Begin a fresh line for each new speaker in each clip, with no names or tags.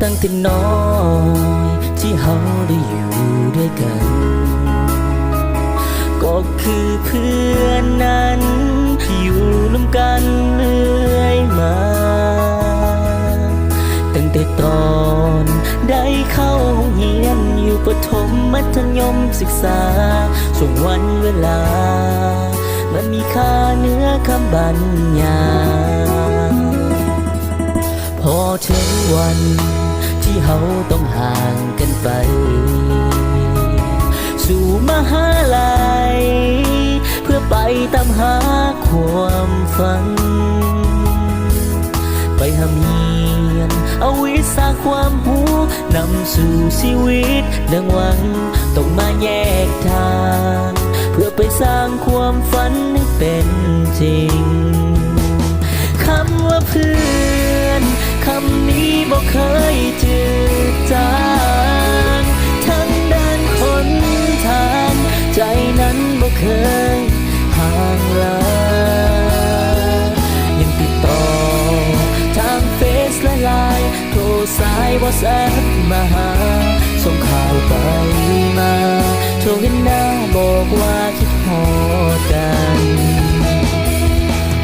ตั้งแต่น้อยที่เฮาได้อยู่ด้วยกันก็คือเพื่อนนั้นที่อยู่ร่วมกันเรื่อยมาตั้งแต่ตอนได้เข้าห้องเรียนอยู่ประถมมัธยมศึกษาช่วงวันเวลามันมีค่าเหนือคำบรรยายพอถึงวันที่เฮาต้องห่างกันไปสู่มหาลัยเพื่อไปตามหาความฝันไปหำเฮียนเอาวิชาความรู้นำสู่ชีวิตดังหวังต้องมาแยกทางเพื่อไปสร้างความฝันให้เป็นจริงคำว่าเพื่อนคำนี้บ่เคยจืดจางทั้งด้านคนทางใจนั้นบ่เคยห่างลายังติดต่อทางเฟซและไลน์โทรสายวอทส์แอปมาหาส่งข่าวไปมาโทรเห็นหน้าบอกว่าคิดฮอดกัน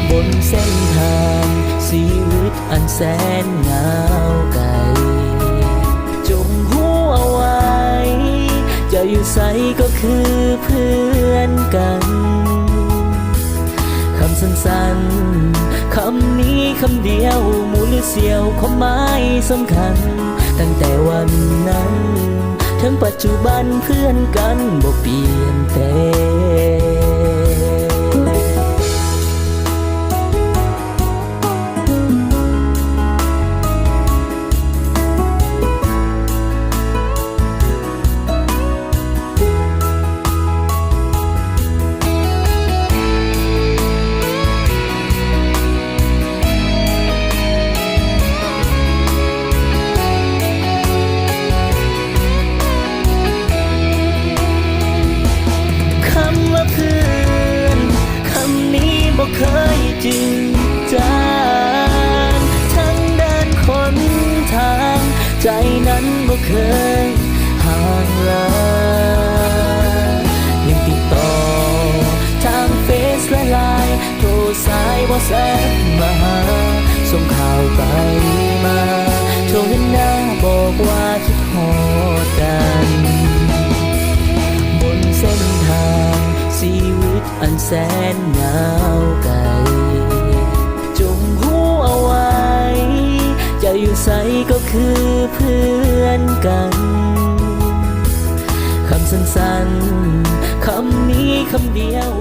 บนเส้นทางชีวิตอันแสนเหงาไกลจงหูเอาไว้จะอยู่ใสก็คือเพื่อนกันคำสั้นๆคำนี้คำเดียวหมู่หรือเสียวความหมายสำคัญตั้งแต่วันนั้นถึงปัจจุบันเพื่อนกันบ่เปลี่ยนแปลเคยจืดจางทั้งด้านคนทางใจนั้นบ่เคยห่างลายังติดต่อทางเฟซและไลน์โทรสายวอทส์แอปมาหาส่งข่าวไปมาโทรเห็นหน้าบอกว่าคิดฮอดกันบนเส้นทางชีวิตอันแสนเหงาไกลจงหูเอาไว้จะอยู่ใสก็คือเพื่อนกันคำสั้นๆคำนี้คำเดียว